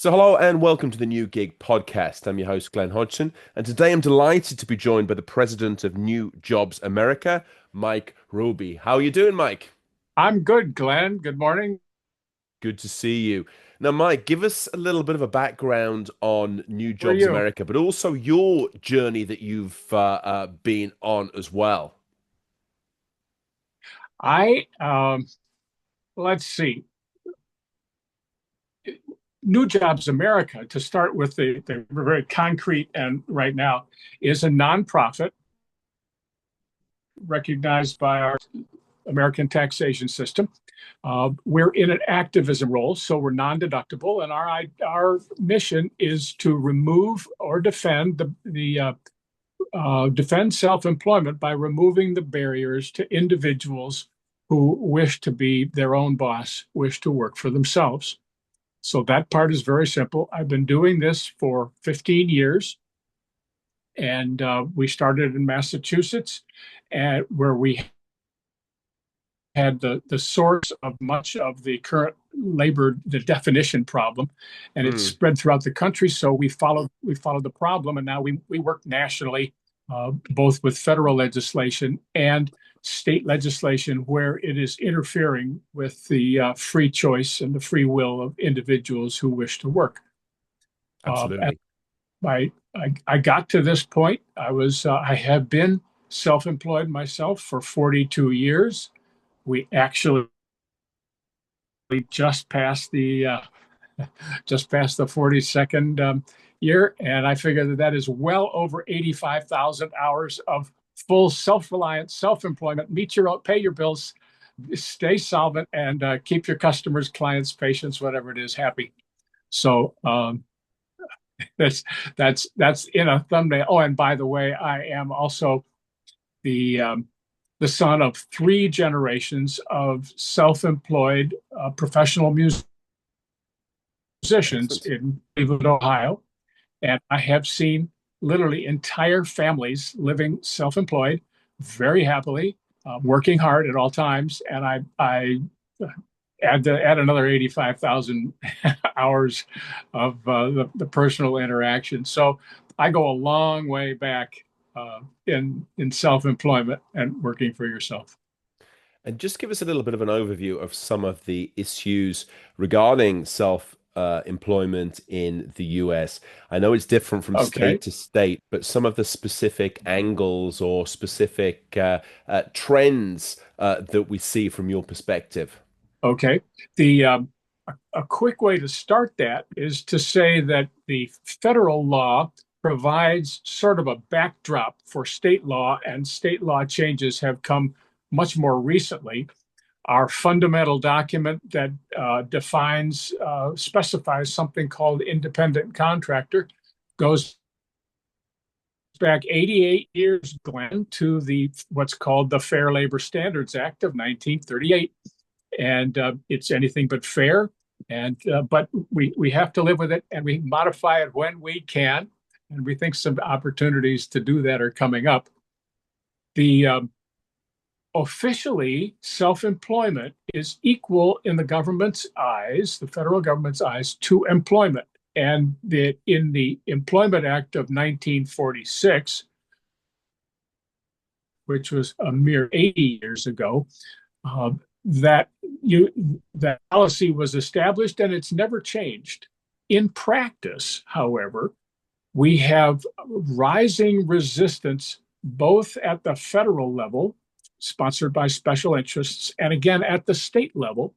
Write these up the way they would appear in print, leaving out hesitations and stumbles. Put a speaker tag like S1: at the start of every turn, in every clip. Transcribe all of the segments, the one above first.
S1: So, hello and welcome to the New Gig Podcast. I'm your host, Glenn Hodgson, and today I'm delighted to be joined by the president of New Jobs America, Mike Hruby. How are you doing, Mike?
S2: I'm good, Glenn. Good morning.
S1: Good to see you. Now, Mike, give us a little bit of a background on New
S2: How are
S1: Jobs
S2: you?
S1: America, but also your journey that you've been on as well.
S2: I let's see. New Jobs America, to start with the very concrete and right now, is a nonprofit recognized by our American taxation system. We're in an activism role, so we're non-deductible, and our mission is to remove or defend defend self-employment by removing the barriers to individuals who wish to be their own boss, wish to work for themselves. So that part is very simple. I've been doing this for 15 years, and we started in Massachusetts, where we had the source of much of the current labor, the definition problem, and it's
S1: Hmm,
S2: spread throughout the country. So we followed the problem, and now we work nationally, both with federal legislation and state legislation where it is interfering with the free choice and the free will of individuals who wish to work. As
S1: absolutely.
S2: I got to this point, I have been self-employed myself for 42 years. We actually just passed the uh, just passed the 42nd year, and I figure that is well over 85,000 hours of full self-reliant self-employment. Meet your own, pay your bills, stay solvent, and keep your customers, clients, patients, whatever it is, happy. So that's that's in a thumbnail. Oh, and by the way, I am also the um, the son of three generations of self-employed professional musicians
S1: Excellent.
S2: in Cleveland, Ohio. And I have seen literally entire families living self-employed very happily, working hard at all times. And I add another 85,000 hours of the personal interaction. So I go a long way back in self-employment and working for yourself.
S1: And just give us a little bit of an overview of some of the issues regarding employment in the US. I know it's different from
S2: Okay.
S1: state to state, but some of the specific angles or specific trends that we see from your perspective.
S2: Okay. The A quick way to start that is to say that the federal law provides sort of a backdrop for state law, and state law changes have come much more recently. Our fundamental document that specifies something called independent contractor goes back 88 years, Glenn, to the what's called the Fair Labor Standards Act of 1938, and it's anything but fair. And but we have to live with it, and we modify it when we can. And we think some opportunities to do that are coming up. The Officially, self-employment is equal in the government's eyes, the federal government's eyes, to employment. And in the Employment Act of 1946, which was a mere 80 years ago, uh, that that policy was established and it's never changed. In practice, however, we have rising resistance both at the federal level, sponsored by special interests, and again at the state level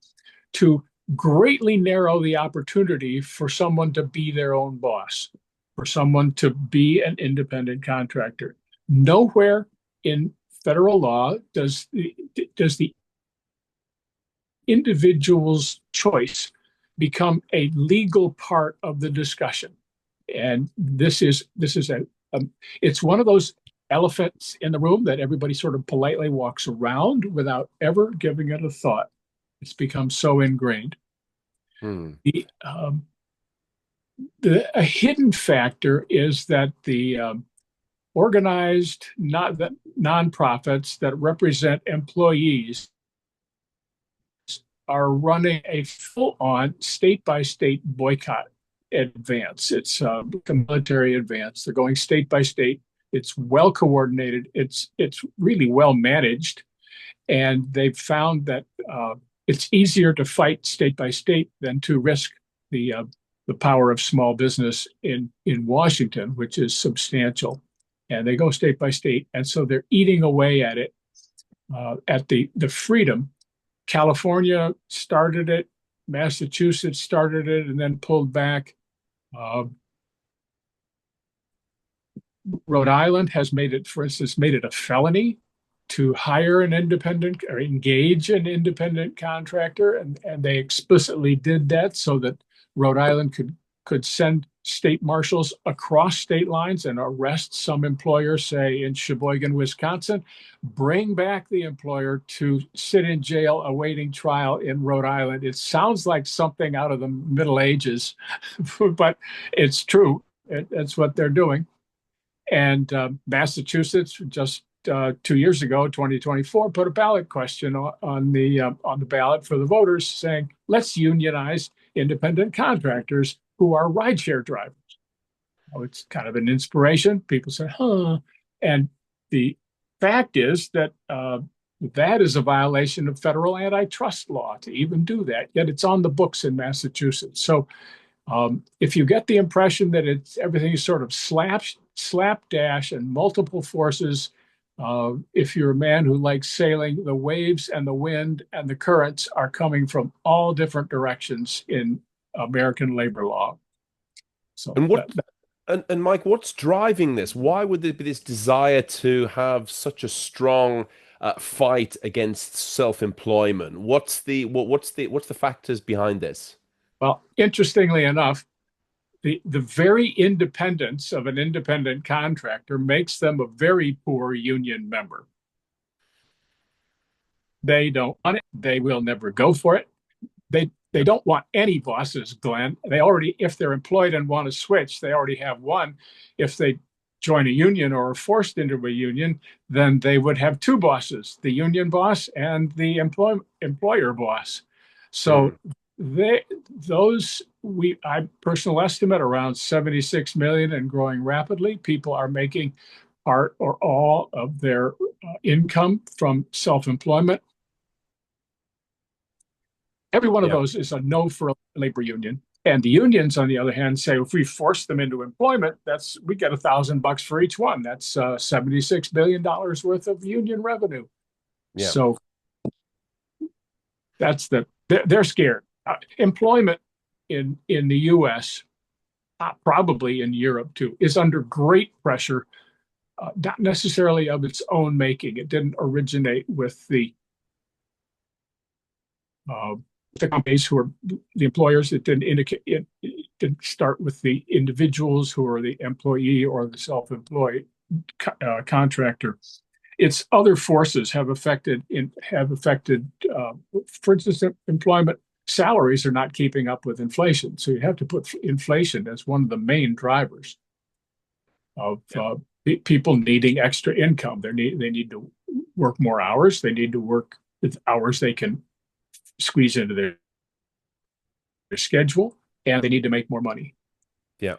S2: to greatly narrow the opportunity for someone to be their own boss, for someone to be an independent contractor. Nowhere in federal law does the individual's choice become a legal part of the discussion. And this is a it's one of those elephants in the room that everybody sort of politely walks around without ever giving it a thought. It's become so ingrained.
S1: Hmm.
S2: A hidden factor is that the organized not the nonprofits that represent employees are running a full-on state-by-state boycott advance. It's a military advance. They're going state by state. It's well coordinated. It's really well managed, and they've found that it's easier to fight state by state than to risk the power of small business in Washington, which is substantial. And they go state by state, and so they're eating away at it, at the freedom. California started it, Massachusetts started it, and then pulled back. Uh, Rhode Island has made it, for instance, made it a felony to hire an independent or engage an independent contractor, and they explicitly did that so that Rhode Island could send state marshals across state lines and arrest some employer, say in Sheboygan, Wisconsin, bring back the employer to sit in jail awaiting trial in Rhode Island. It sounds like something out of the Middle Ages, but it's true. That's what they're doing. And Massachusetts just 2 years ago, 2024, put a ballot question on the ballot for the voters saying, let's unionize independent contractors who are rideshare drivers. Well, it's kind of an inspiration. People say, huh. And the fact is that that is a violation of federal antitrust law to even do that. Yet it's on the books in Massachusetts. So if you get the impression that everything is sort of slapdash and multiple forces, if you're a man who likes sailing, the waves and the wind and the currents are coming from all different directions in American labor law. So
S1: And and Mike, what's driving this? Why would there be this desire to have such a strong fight against self-employment? What's the factors behind this?
S2: well, interestingly enough, the very independence of an independent contractor makes them a very poor union member. They don't want it. They will never go for it. They don't want any bosses, Glenn. They already, if they're employed and want to switch, they already have one. If they join a union or are forced into a union, then they would have two bosses, the union boss and the employer boss. So
S1: Mm,
S2: I personal estimate around 76 million and growing rapidly. People are making part or all of their income from self-employment. Every one of
S1: yeah,
S2: those is a no for a labor union. And the unions, on the other hand, say if we force them into employment, we get $1,000 for each one. That's $76 billion worth of union revenue.
S1: yeah.
S2: So they're scared. Employment in the U.S., probably in Europe too, is under great pressure. Not necessarily of its own making. It didn't originate with uh, the companies who are the employers. It didn't indicate. It didn't start with the individuals who are the employee or the self-employed contractor. Its other forces have affected. For instance, employment salaries are not keeping up with inflation. So you have to put inflation as one of the main drivers of people needing extra income. They need to work more hours. They need to work with hours they can squeeze into their schedule, and they need to make more money.
S1: Yeah.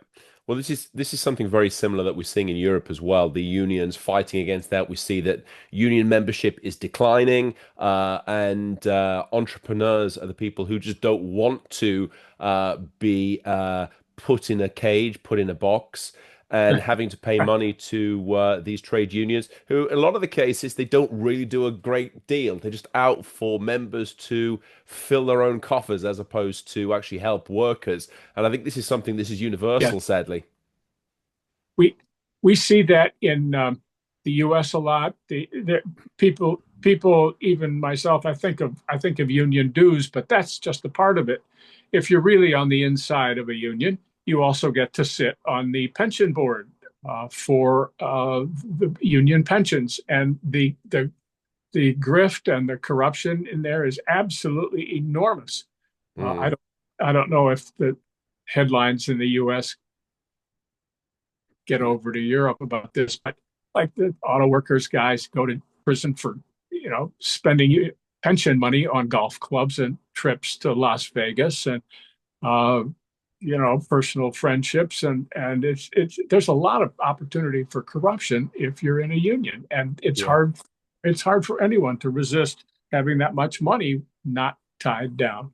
S1: Well, this is something very similar that we're seeing in Europe as well. The unions fighting against that. We see that union membership is declining, and entrepreneurs are the people who just don't want to be put in a cage, put in a box, and having to pay money to these trade unions, who, in a lot of the cases, they don't really do a great deal. They're just out for members to fill their own coffers as opposed to actually help workers. And I think this is
S2: Yeah,
S1: universal, sadly.
S2: we we see that in the U.S. a lot. The people, even myself, I think of union dues, but that's just a part of it. If you're really on the inside of a union, you also get to sit on the pension board for the union pensions, and the grift and the corruption in there is absolutely enormous.
S1: Mm,
S2: I don't know if the headlines in the U.S. get over to Europe about this, but like the auto workers guys go to prison for spending pension money on golf clubs and trips to Las Vegas, and uh, personal friendships, and it's there's a lot of opportunity for corruption if you're in a union, and
S1: Yeah.
S2: it's hard for anyone to resist having that much money not tied down.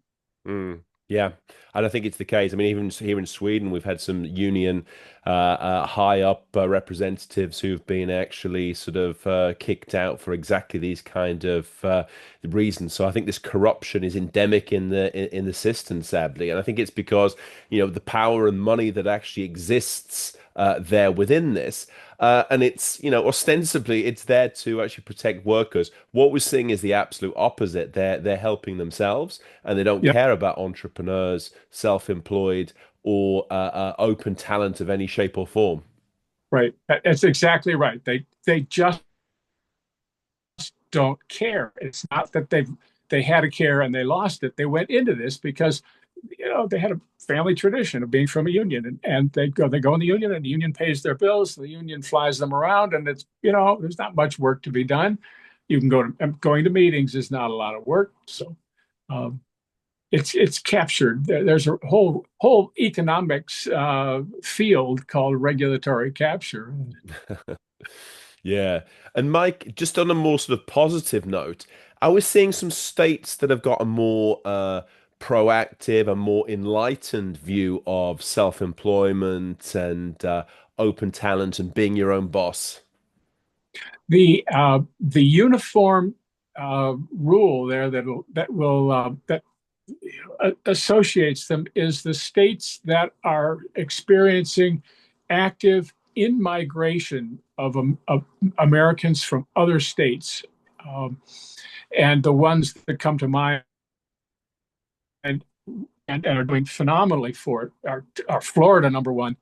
S1: Mm, yeah, and I think it's the case. I mean, even here in Sweden, we've had some union high up representatives who've been actually sort of kicked out for exactly these kind of reasons. So I think this corruption is endemic in the system, sadly, and I think it's because the power and money that actually exists there within this. And it's, ostensibly it's there to actually protect workers. What we're seeing is the absolute opposite. They're helping themselves, and they don't
S2: Yeah,
S1: care about entrepreneurs, self-employed, or open talent of any shape or form.
S2: right. That's exactly right. They just don't care. It's not that they had a care and they lost it. They went into this because they had a family tradition of being from a union, and they go in the union, and the union pays their bills, the union flies them around, and it's there's not much work to be done. You can going to meetings is not a lot of work. So um, it's captured. There's a whole economics field called regulatory capture.
S1: Yeah. And Mike, just on a more sort of positive note, I was seeing some states that have got a more proactive and more enlightened view of self-employment and open talent and being your own boss.
S2: The uniform rule there that associates them is the states that are experiencing active in migration of Americans from other states. Um, and the ones that come to mind and, and are doing phenomenally for it are Florida, number one.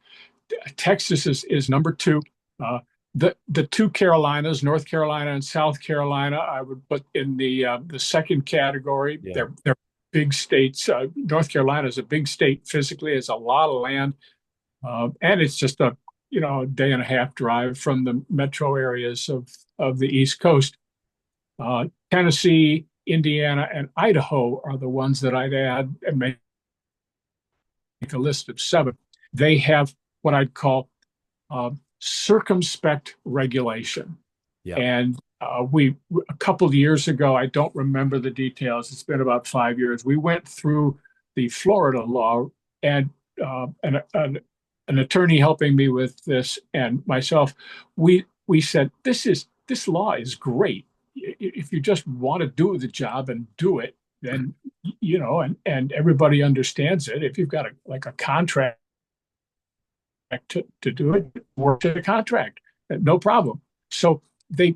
S2: Texas is number two. Uh, the two Carolinas, North Carolina and South Carolina, I would put in the second category.
S1: Yeah.
S2: They're big states. North Carolina is a big state physically. It's a lot of land, and it's just a day and a half drive from the metro areas of the East Coast. Tennessee, Indiana, and Idaho are the ones that I'd add and make a list of seven. They have what I'd call circumspect regulation.
S1: Yeah.
S2: And we, a couple of years ago, I don't remember the details. It's been about 5 years. We went through the Florida law, and an attorney helping me with this and myself, we said this law is great. If you just want to do the job and do it, then and everybody understands it. If you've got like a contract to do it, work to the contract, no problem. So they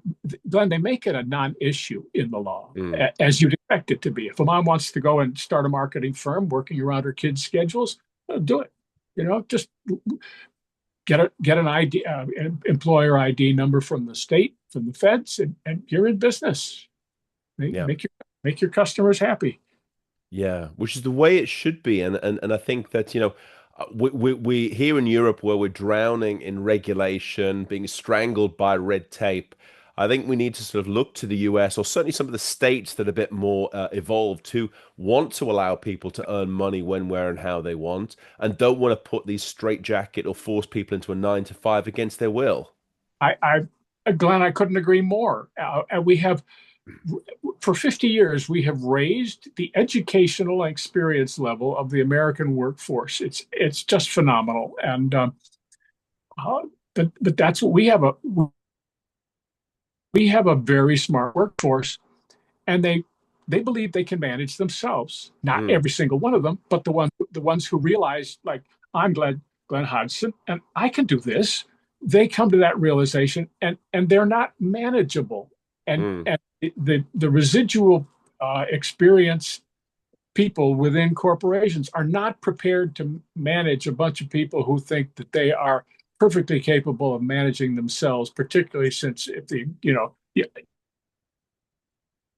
S2: make it a non-issue in the law,
S1: Mm.
S2: as you'd expect it to be. If a mom wants to go and start a marketing firm working around her kids' schedules, do it. Just get an ID, employer ID number from the state, from the feds, and you're in business.
S1: Yeah.
S2: Make your customers happy.
S1: Yeah, which is the way it should be, and I think that we here in Europe where we're drowning in regulation, being strangled by red tape. I think we need to sort of look to the US or certainly some of the states that are a bit more evolved to want to allow people to earn money when, where, and how they want, and don't want to put these straitjacket or force people into a 9 to 5 against their will.
S2: Glenn, I couldn't agree more. And we have for 50 years, we have raised the educational experience level of the American workforce. It's just phenomenal, and uh, but that's what we have a very smart workforce, and they believe they can manage themselves. Not
S1: Mm,
S2: every single one of them, but the ones who realize, like I'm Glenn Hodgson, and I can do this. They come to that realization, and they're not manageable,
S1: mm,
S2: and the residual experience people within corporations are not prepared to manage a bunch of people who think that they are perfectly capable of managing themselves, particularly since if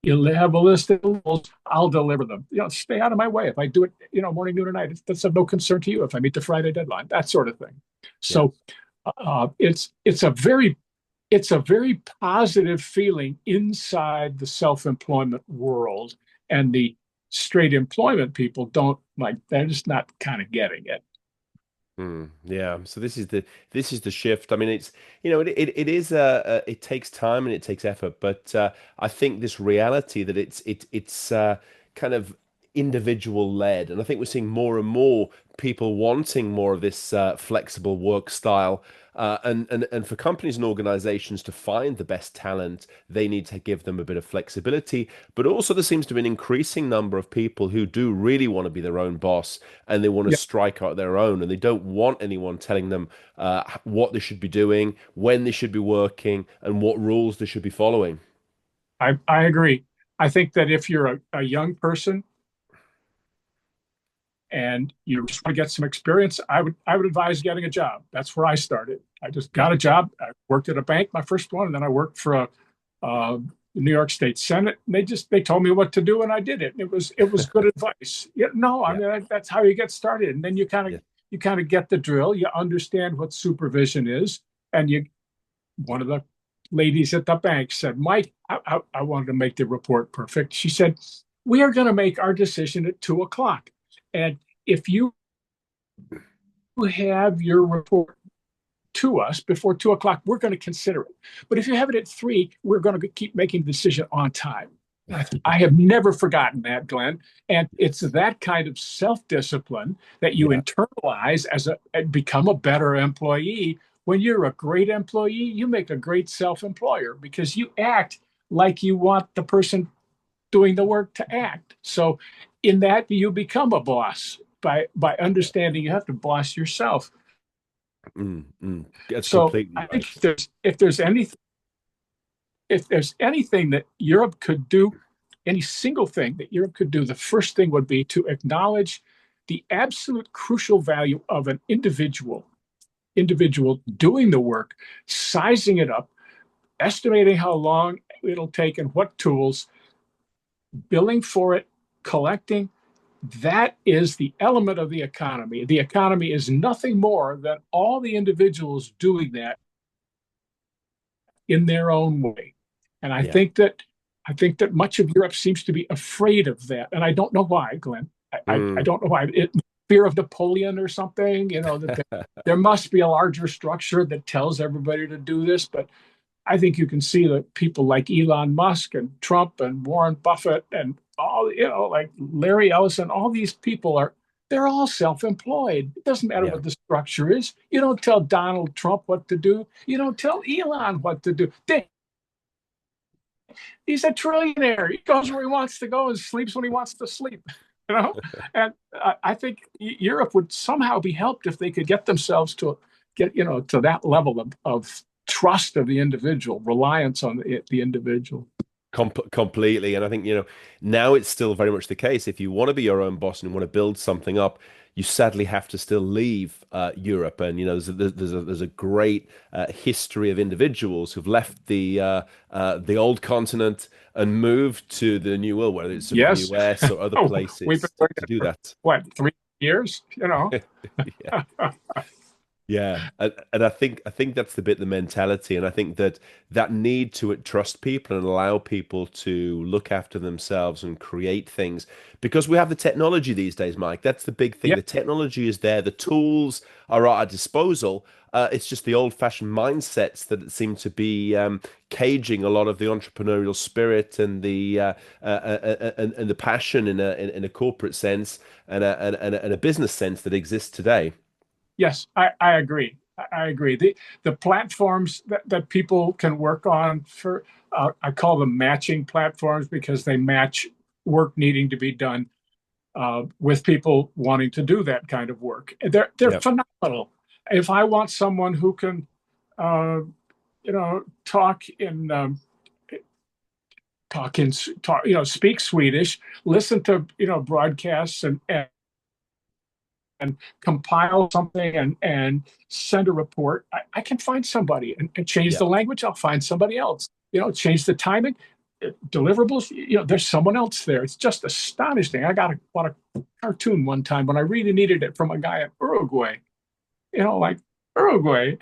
S2: you have a list of rules, I'll deliver them. Stay out of my way. If I do it, morning, noon, or night, that's of no concern to you. If I meet the Friday deadline, that sort of thing.
S1: yeah.
S2: So it's a very positive feeling inside the self-employment world, and the straight employment people don't like. They're just not kind of getting it.
S1: Yeah, so this is the shift. I mean, it's it is it takes time and it takes effort, but I think this reality that it's kind of individual led, and I think we're seeing more and more people wanting more of this flexible work style. And for companies and organizations to find the best talent, they need to give them a bit of flexibility. But also, there seems to be an increasing number of people who do really want to be their own boss and they want to
S2: Yeah,
S1: strike out their own, and they don't want anyone telling them what they should be doing, when they should be working, and what rules they should be following.
S2: I agree. I think that if you're a young person and you just want to get some experience, I would advise getting a job. That's where I started. I just got a job. I worked at a bank, my first one, and then I worked for the New York State Senate. And they told me what to do, and I did it. It was good advice. Yeah, no, I
S1: Yeah,
S2: mean that's how you get started, and then
S1: yeah,
S2: you kind of get the drill. You understand what supervision is, and you one of the ladies at the bank said, Mike, I wanted to make the report perfect. She said, we are going to make our decision at 2 o'clock. And if you have your report to us before 2 o'clock, we're going to consider it. But if you have it at 3, we're going to keep making the decision on time. I have never forgotten that, Glenn. And it's that kind of self-discipline that you
S1: yeah,
S2: internalize as a and become a better employee. When you're a great employee, you make a great self-employer because you act like you want the person doing the work to act. So in that you become a boss by understanding you have to boss yourself.
S1: That's
S2: So
S1: completely
S2: I think
S1: right.
S2: if there's anything that Europe could do, any single thing that Europe could do, the first thing would be to acknowledge the absolute crucial value of an individual doing the work, sizing it up, estimating how long it'll take and what tools, billing for it, collecting. That is the element of the economy. The economy is nothing more than all the individuals doing that in their own way. And
S1: Yeah.
S2: I think that much of Europe seems to be afraid of that. And I don't know why, Glenn. I
S1: Mm.
S2: don't know why. Fear of Napoleon or something, there must be a larger structure that tells everybody to do this. But I think you can see that people like Elon Musk and Trump and Warren Buffett and all, like Larry Ellison, all these people they're all self-employed. It doesn't matter
S1: Yeah.
S2: what the structure is. You don't tell Donald Trump what to do. You don't tell Elon what to do. He's a trillionaire. He goes where he wants to go and sleeps when he wants to sleep. You know, and I think Europe would somehow be helped if they could get themselves to that level of trust of the individual, reliance on the individual.
S1: Completely. And I think, now it's still very much the case. If you want to be your own boss and you want to build something up, you sadly have to still leave Europe. And, there's a great history of individuals who've left the old continent and moved to the new world, whether it's sort of
S2: Yes.
S1: US or other
S2: Oh, we've been
S1: places
S2: doing
S1: to
S2: it
S1: do
S2: for
S1: that.
S2: what, 3 years?
S1: Yeah. Yeah, and I think that's the bit, the mentality, and I think that that need to trust people and allow people to look after themselves and create things because we have the technology these days, Mike. That's the big thing.
S2: Yeah.
S1: The technology is there, the tools are at our disposal. It's just the old-fashioned mindsets that seem to be caging a lot of the entrepreneurial spirit and the passion in a corporate sense and a business sense that exists today.
S2: Yes, I agree. I agree. The platforms that people can work on I call them matching platforms because they match work needing to be done with people wanting to do that kind of work. They're
S1: Yeah,
S2: phenomenal. If I want someone who can, uh, talk speak Swedish, listen to broadcasts and compile something and send a report, I can find somebody and change
S1: yeah.
S2: the language. I'll find somebody else. Change the timing, deliverables. There's someone else there. It's just astonishing. Bought a cartoon one time when I really needed it from a guy in Uruguay. Like Uruguay.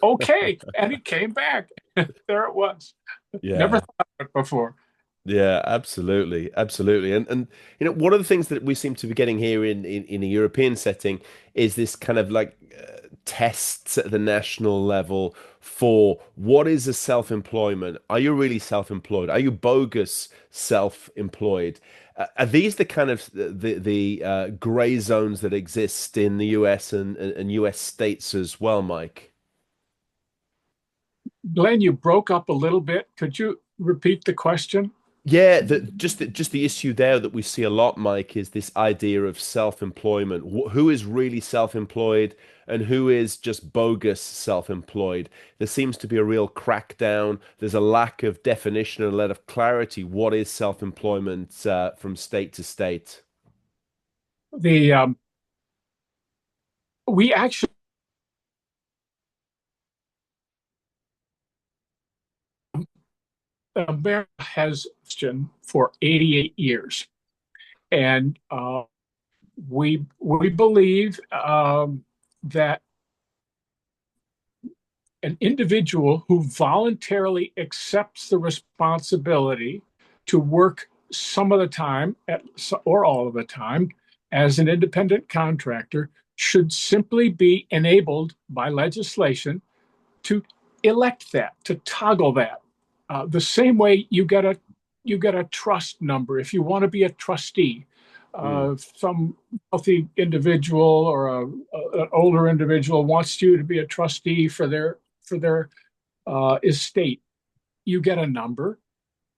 S2: Okay, and he came back. There it was. Never
S1: Yeah.
S2: thought of it before.
S1: Yeah, absolutely, absolutely. And one of the things that we seem to be getting here in a European setting is this kind of like tests at the national level for what is a self-employment? Are you really self-employed? Are you bogus self-employed? Are these the kind of the gray zones that exist in the US and US states as well, Mike?
S2: Glenn, you broke up a little bit. Could you repeat the question?
S1: Yeah, just the issue there that we see a lot, Mike, is this idea of self-employment. Who is really self-employed and who is just bogus self-employed? There seems to be a real crackdown. There's a lack of definition and a lot of clarity. What is self-employment from state to state?
S2: The We actually, America has been for 88 years, and we believe that an individual who voluntarily accepts the responsibility to work some of the time or all of the time as an independent contractor should simply be enabled by legislation to elect that, to toggle that. The same way you get a trust number if you want to be a trustee.
S1: Mm,
S2: Some wealthy individual or an older individual wants you to be a trustee for their estate. You get a number,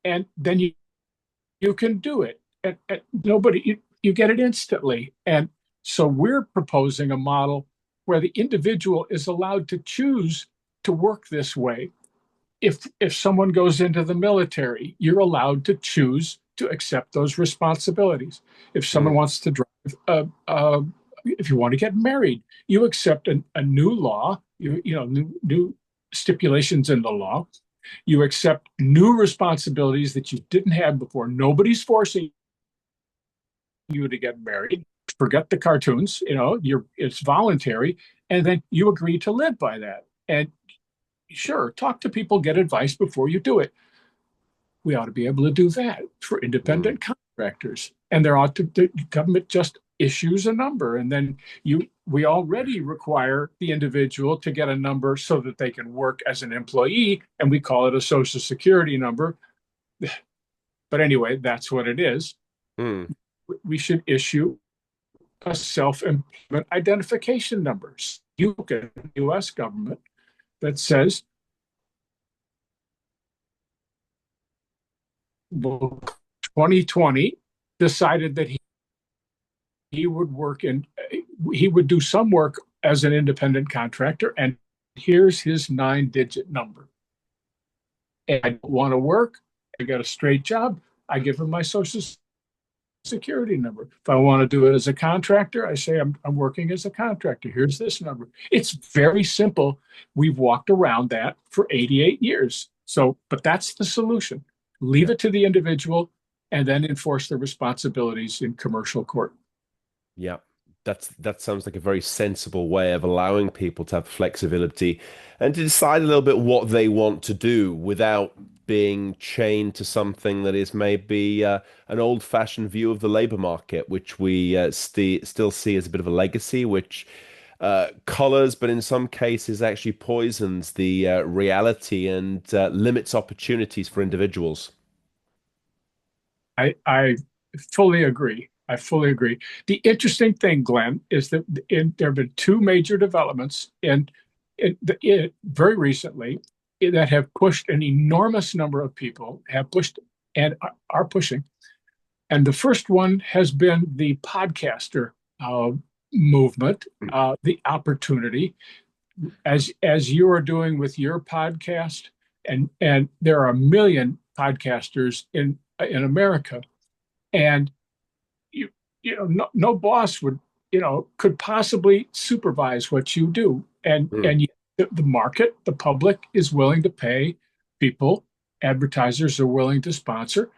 S2: and then you can do it. And nobody you get it instantly. And so we're proposing a model where the individual is allowed to choose to work this way. If someone goes into the military, you're allowed to choose to accept those responsibilities. If someone
S1: mm,
S2: wants to drive, if you want to get married, you accept a new law, new stipulations in the law. You accept new responsibilities that you didn't have before. Nobody's forcing you to get married. Forget the cartoons, it's voluntary, and then you agree to live by that. And sure, talk to people, get advice before you do it. We ought to be able to do that for
S1: mm.
S2: independent contractors. And there ought to, the government just issues a number. And then we already require the individual to get a number so that they can work as an employee. And we call it a social security number. But anyway, that's what it is.
S1: Mm.
S2: We should issue a self-employment identification number. You get the US government that says, well, 2020 decided that he would work in, he would do some work as an independent contractor, and here's his 9-digit number. And I don't want to work. I got a straight job. I give him my social security number. If I want to do it as a contractor, I say I'm working as a contractor. Here's this number. It's very simple. We've walked around that for 88 years. So, but that's the solution. Leave
S1: Yeah.
S2: it to the individual and then enforce the responsibilities in commercial court.
S1: Yeah, that sounds like a very sensible way of allowing people to have flexibility and to decide a little bit what they want to do without being chained to something that is maybe an old-fashioned view of the labor market, which we still see as a bit of a legacy, which colors, but in some cases actually poisons the reality and limits opportunities for individuals.
S2: I fully agree. I fully agree. The interesting thing, Glenn, is that there have been two major developments very recently that have pushed an enormous number of people, have pushed and are pushing. And the first one has been the podcaster uh, movement, the opportunity, as you are doing with your podcast, and there are a million podcasters in America, and you no boss would could possibly supervise what you do,
S1: Mm,
S2: and the market, the public is willing to pay people, advertisers are willing to sponsor,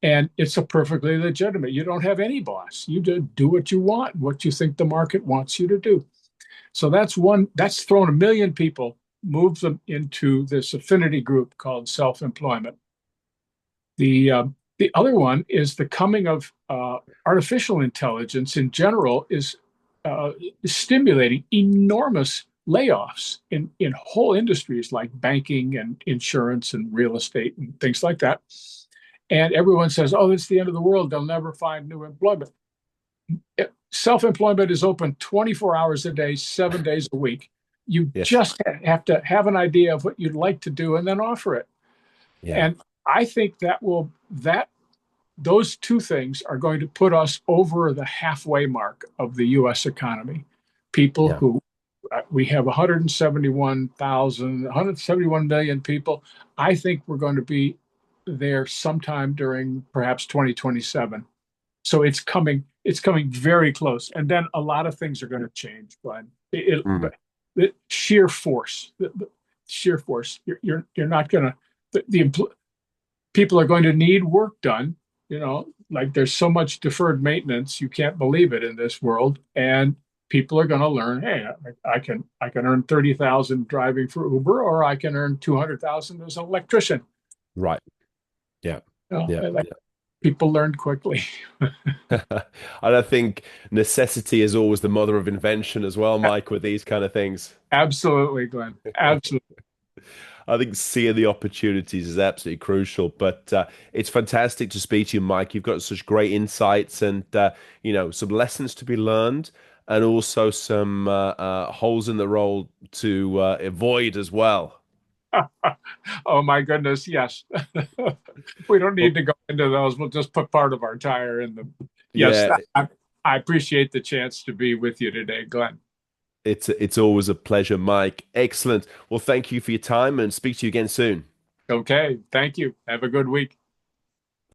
S2: and it's a perfectly legitimate. You don't have any boss. You do what you want, what you think the market wants you to do. So that's one that's thrown a million people, moves them into this affinity group called self-employment. The The other one is the coming of artificial intelligence in general uh, is stimulating enormous layoffs in whole industries like banking and insurance and real estate and things like that. And everyone says, oh, it's the end of the world. They'll never find new employment. Self-employment is open 24 hours a day, 7 days a week. You
S1: Yes.
S2: just have to have an idea of what you'd like to do and then offer it.
S1: Yeah.
S2: And I think that those two things are going to put us over the halfway mark of the US economy. People
S1: Yeah.
S2: who we have 171,000, 171 million people. I think we're going to be there sometime during perhaps 2027. So it's coming very close. And then a lot of things are going to change, Glenn.
S1: Mm.
S2: The sheer force, the sheer force. You're not going to the people are going to need work done. Like there's so much deferred maintenance, you can't believe it in this world. And people are going to learn, hey, I can earn 30,000 driving for Uber, or I can earn 200,000 as an electrician.
S1: Right. Yeah. Yeah.
S2: Like people learn quickly.
S1: And I think necessity is always the mother of invention as well, Mike, with these kind of things.
S2: Absolutely, Glenn. Absolutely.
S1: I think seeing the opportunities is absolutely crucial. But it's fantastic to speak to you, Mike. You've got such great insights and some lessons to be learned, and also some holes in the role to avoid as well.
S2: Oh my goodness, yes. We don't
S1: Well,
S2: need to go into those. We'll just put part of our tire in them. Yes,
S1: yeah,
S2: I appreciate the chance to be with you today, Glenn.
S1: it's always a pleasure, Mike. Excellent. Well, thank you for your time and speak to you again soon.
S2: Okay, thank you. Have a good week.